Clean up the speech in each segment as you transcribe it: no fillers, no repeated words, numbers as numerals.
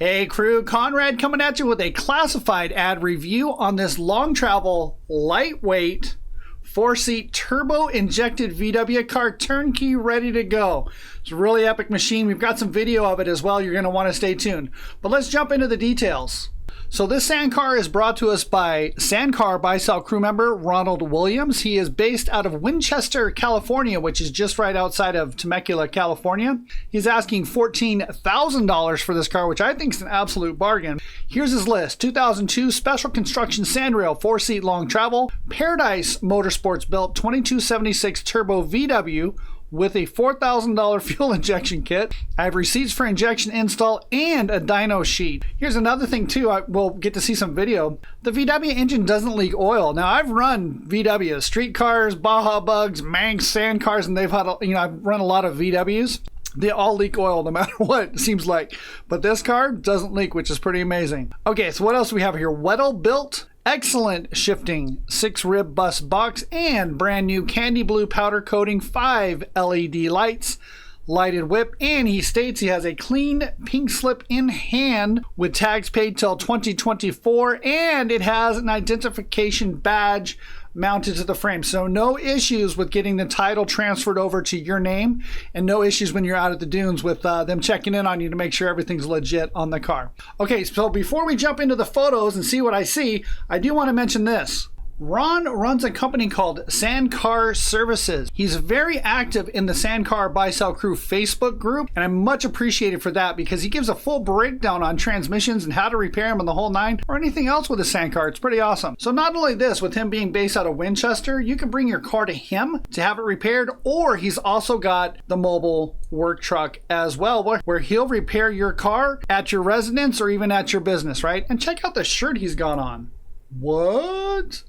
Hey crew, Conrad coming at you with a classified ad review on this long travel, lightweight, 4-seat turbo injected VW car, turnkey, ready to go. It's a really epic machine. We've got some video of it as well. You're going to want to stay tuned. But let's jump into the details. So this Sandcar is brought to us by Sandcar buy-sell crew member Ronald Williams. He is based out of Winchester, California, which is just right outside of Temecula, California. He's asking $14,000 for this car, which I think is an absolute bargain. Here's his list. 2002 Special Construction Sandrail 4-seat long travel. Paradise Motorsports built 2276 Turbo VW with a $4,000 fuel injection kit. I have receipts for injection install and a dyno sheet. Here's another thing too, we'll get to see some video. The VW engine doesn't leak oil. Now I've run VWs, street cars, Baja Bugs, Manx, sand cars, and they've had, I've run a lot of VWs. They all leak oil no matter what, it seems like. But this car doesn't leak, which is pretty amazing. Okay, so what else do we have here? Weddell built, excellent shifting 6-rib bus box, and brand new candy blue powder coating 5 LED lights, lighted whip, and he states he has a clean pink slip in hand with tags paid till 2024, and it has an identification badge mounted to the frame. So no issues with getting the title transferred over to your name, and no issues when you're out at the dunes with them checking in on you to make sure everything's legit on the car. Okay, so before we jump into the photos and see what I see, I do want to mention this. Ron runs a company called Sandcar Services. He's very active in the Sandcar Buy-Sell Crew Facebook group, and I'm much appreciated for that because he gives a full breakdown on transmissions and how to repair them and the whole nine, or anything else with a Sandcar. It's pretty awesome. So not only this, with him being based out of Winchester, you can bring your car to him to have it repaired, or he's also got the mobile work truck as well, where he'll repair your car at your residence or even at your business, right? And check out the shirt he's got on. What?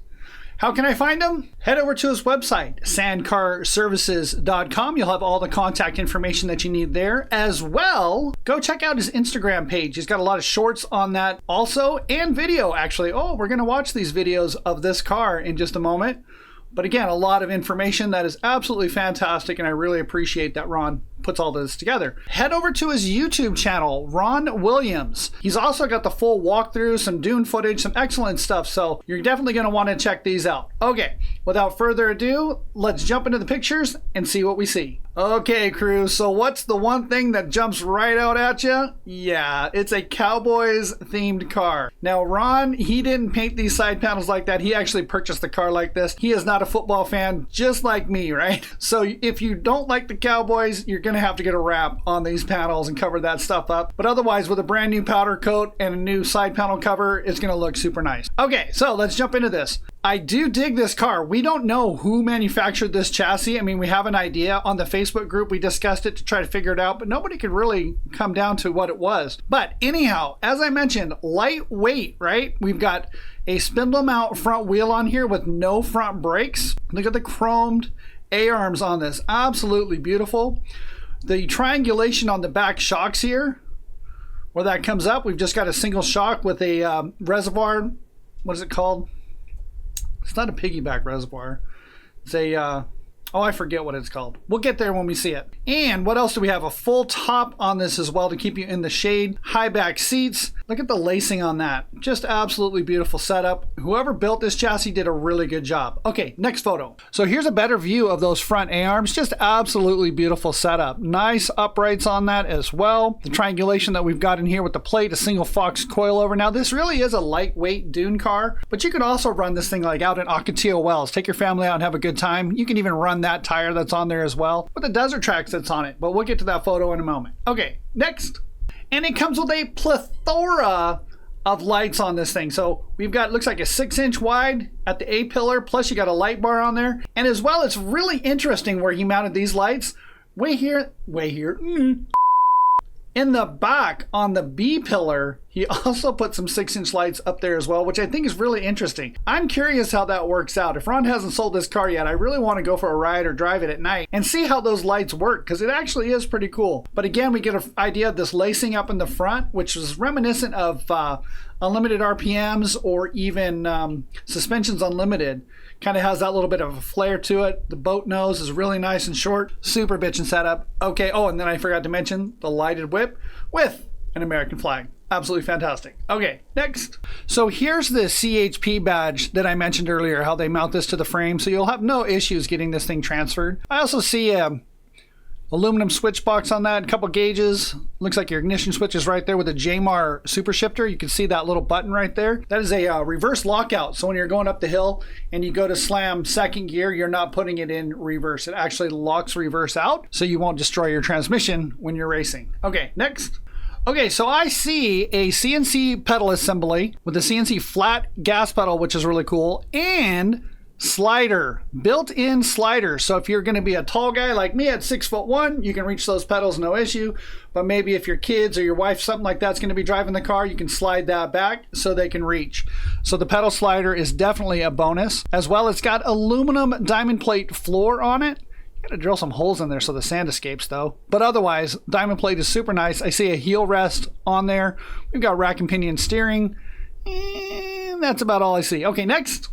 How can I find him? Head over to his website, sandcarservices.com. You'll have all the contact information that you need there. As well, go check out his Instagram page. He's got a lot of shorts on that also, and video actually. Oh, we're going to watch these videos of this car in just a moment. But again, a lot of information that is absolutely fantastic, and I really appreciate that Ron puts all this together. Head over to his YouTube channel, Ron Williams. He's also got the full walkthrough, some dune footage, some excellent stuff, so you're definitely going to want to check these out. Okay, without further ado, let's jump into the pictures and see what we see. Okay, crew, so what's the one thing that jumps right out at you? Yeah, it's a Cowboys themed car. Now, Ron, he didn't paint these side panels like that. He actually purchased the car like this. He is not a football fan, just like me, right? So if you don't like the Cowboys, you're gonna have to get a wrap on these panels and cover that stuff up. But otherwise, with a brand new powder coat and a new side panel cover, it's gonna look super nice. Okay, so let's jump into this. I do dig this car. We don't know who manufactured this chassis. I mean, we have an idea. On the Facebook group, we discussed it to try to figure it out, but nobody could really come down to what it was. But anyhow, as I mentioned, lightweight, right? We've got a spindle mount front wheel on here with no front brakes. Look at the chromed A-arms on this. Absolutely beautiful. The triangulation on the back shocks here, where that comes up, we've just got a single shock with a reservoir. What is it called? It's not a piggyback reservoir. It's a, oh, I forget what it's called. We'll get there when we see it. And what else do we have? A full top on this as well to keep you in the shade. High back seats. Look at the lacing on that. Just absolutely beautiful setup. Whoever built this chassis did a really good job. Okay, next photo. So here's a better view of those front A-arms. Just absolutely beautiful setup. Nice uprights on that as well. The triangulation that we've got in here with the plate, a single Fox coilover. Now this really is a lightweight dune car, but you could also run this thing like out in Ocotillo Wells. Take your family out and have a good time. You can even run that tire that's on there as well with the desert tracks that's on it, but we'll get to that photo in a moment. Okay, next. And it comes with a plethora of lights on this thing. So we've got, looks like a 6-inch wide at the A-pillar, plus you got a light bar on there. And as well, it's really interesting where he mounted these lights. Way here. In the back on the B-pillar, he also put some 6-inch lights up there as well, which I think is really interesting. I'm curious how that works out. If Ron hasn't sold this car yet, I really want to go for a ride or drive it at night and see how those lights work, because it actually is pretty cool. But again, we get an idea of this lacing up in the front, which is reminiscent of Unlimited RPMs or even Suspensions Unlimited. Kind of has that little bit of a flair to it. The boat nose is really nice and short. Super bitchin' setup. Okay, oh, and then I forgot to mention the lighted whip with an American flag. Absolutely fantastic. Okay, next. So here's the CHP badge that I mentioned earlier, how they mount this to the frame, so you'll have no issues getting this thing transferred. I also see a aluminum switch box on that, a couple gauges. Looks like your ignition switch is right there with a JMAR super shifter. You can see that little button right there. That is a reverse lockout. So when you're going up the hill and you go to slam second gear, you're not putting it in reverse. It actually locks reverse out, so you won't destroy your transmission when you're racing. Okay, next. Okay, so I see a CNC pedal assembly with a CNC flat gas pedal, which is really cool, and slider, built-in slider. So if you're going to be a tall guy like me at 6'1", you can reach those pedals no issue. But maybe if your kids or your wife, something like that's going to be driving the car, you can slide that back so they can reach. So the pedal slider is definitely a bonus. As well, it's got aluminum diamond plate floor on it. Gotta drill some holes in there so the sand escapes though. But otherwise, diamond plate is super nice. I see a heel rest on there. We've got rack and pinion steering. And that's about all I see. Okay, next.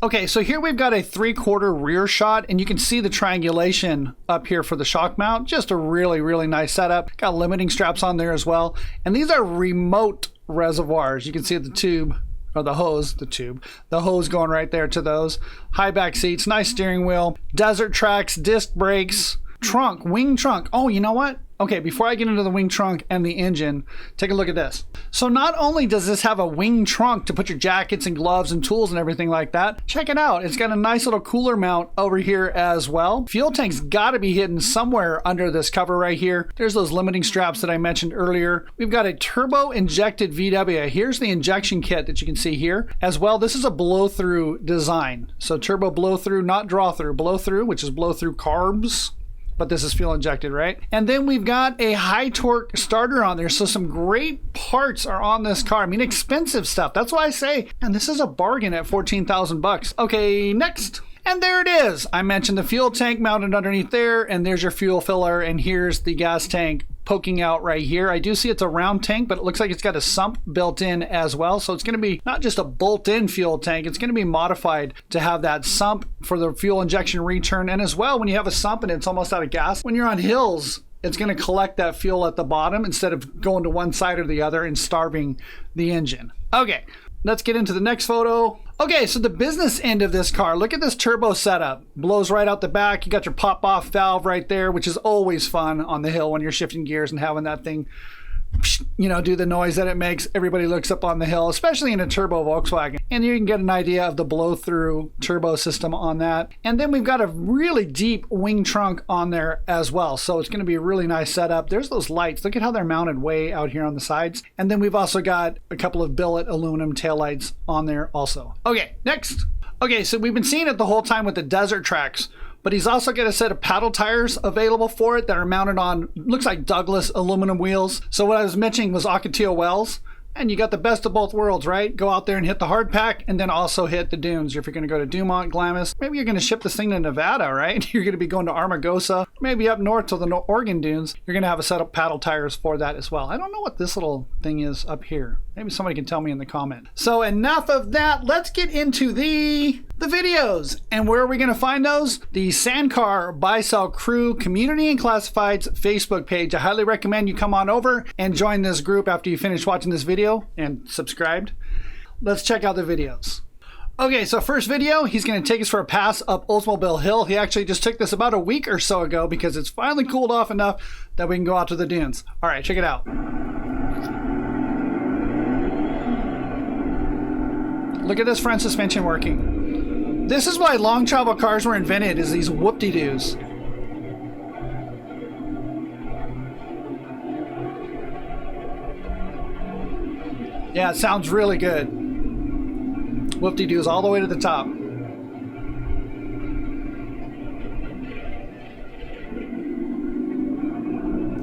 Okay, so here we've got a 3/4 rear shot, and you can see the triangulation up here for the shock mount. Just a really, really nice setup. Got limiting straps on there as well. And these are remote reservoirs. You can see the tube, or the hose, the hose going right there to those. High back seats, nice steering wheel, desert tracks, disc brakes, trunk, wing trunk. Oh, you know what? Okay, before I get into the wing trunk and the engine, take a look at this. So not only does this have a wing trunk to put your jackets and gloves and tools and everything like that, check it out. It's got a nice little cooler mount over here as well. Fuel tank's got to be hidden somewhere under this cover right here. There's those limiting straps that I mentioned earlier. We've got a turbo injected VW. Here's the injection kit that you can see here. As well, this is a blow-through design. So turbo blow-through, not draw-through. Blow-through, which is blow-through carbs. But this is fuel injected, right? And then we've got a high torque starter on there. So some great parts are on this car. I mean, expensive stuff. That's why I say, and this is a bargain at $14,000. Okay, next. And there it is. I mentioned the fuel tank mounted underneath there, and there's your fuel filler, and here's the gas tank poking out right here. I do see it's a round tank, but it looks like it's got a sump built in as well. So it's going to be not just a bolt-in fuel tank, it's going to be modified to have that sump for the fuel injection return. And as well, when you have a sump and it's almost out of gas, when you're on hills, it's going to collect that fuel at the bottom instead of going to one side or the other and starving the engine. Okay, let's get into the next photo. Okay, so the business end of this car, look at this turbo setup. Blows right out the back. You got your pop-off valve right there, which is always fun on the hill when you're shifting gears and having that thing, you know, do the noise that it makes. Everybody looks up on the hill, especially in a turbo Volkswagen. And you can get an idea of the blow-through turbo system on that. And then we've got a really deep wing trunk on there as well. So it's going to be a really nice setup. There's those lights. Look at how they're mounted way out here on the sides. And then we've also got a couple of billet aluminum taillights on there also. Okay, next. Okay, so we've been seeing it the whole time with the desert tracks. But he's also got a set of paddle tires available for it that are mounted on, looks like Douglas aluminum wheels. So what I was mentioning was Ocotillo wells. And you got the best of both worlds, right? Go out there and hit the hard pack and then also hit the dunes. If you're going to go to Dumont, Glamis, maybe you're going to ship this thing to Nevada, right? You're going to be going to Armagosa, maybe up north to the Oregon dunes. You're going to have a set of paddle tires for that as well. I don't know what this little thing is up here. Maybe somebody can tell me in the comment. So enough of that. Let's get into the videos. And where are we going to find those? The Sandcar Buy-Sell Crew Community and Classifieds Facebook page. I highly recommend you come on over and join this group after you finish watching this video and subscribed. Let's check out the videos. Okay, so first video, he's going to take us for a pass up Oldmobile Hill. He actually just took this about a week or so ago because it's finally cooled off enough that we can go out to the dunes. All right, check it out. Look at this front suspension working. This is why long travel cars were invented, is these whoop-de-doos. Yeah, it sounds really good. Whoop-de-doos all the way to the top.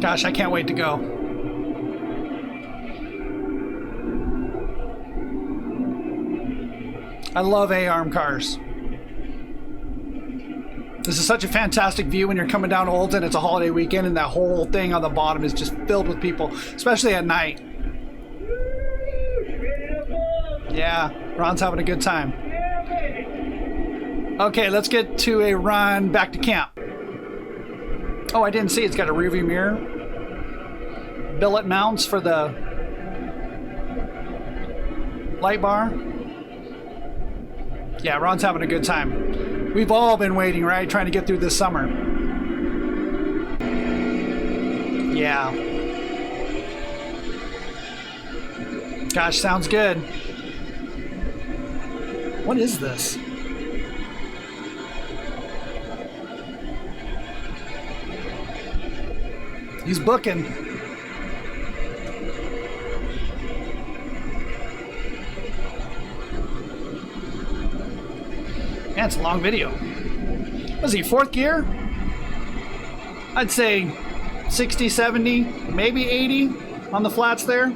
Gosh, I can't wait to go. I love A-arm cars. This is such a fantastic view when you're coming down Olds and it's a holiday weekend and that whole thing on the bottom is just filled with people, especially at night. Yeah, Ron's having a good time. Okay, let's get to a run back to camp. Oh, I didn't see it's got a rearview mirror. Billet mounts for the Light bar. Yeah, Ron's having a good time. We've all been waiting, right? Trying to get through this summer. Yeah. Gosh, sounds good. What is this? He's booking. Man, it's a long video. Was he fourth gear? I'd say 60, 70, maybe 80 on the flats there.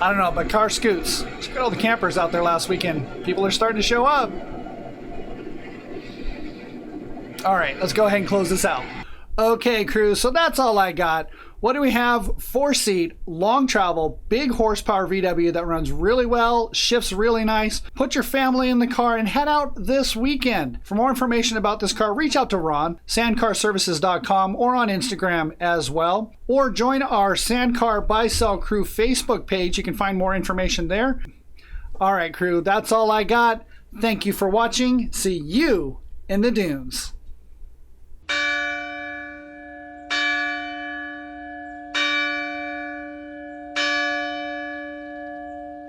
I don't know, but car scoots. Check out all the campers out there last weekend. People are starting to show up. All right, let's go ahead and close this out. Okay, crew, so that's all I got. What do we have? 4-seat, long travel, big horsepower VW that runs really well, shifts really nice. Put your family in the car and head out this weekend. For more information about this car, reach out to Ron, sandcarservices.com, or on Instagram as well. Or join our Sandcar Buy Sell Crew Facebook page. You can find more information there. All right, crew, that's all I got. Thank you for watching. See you in the dunes.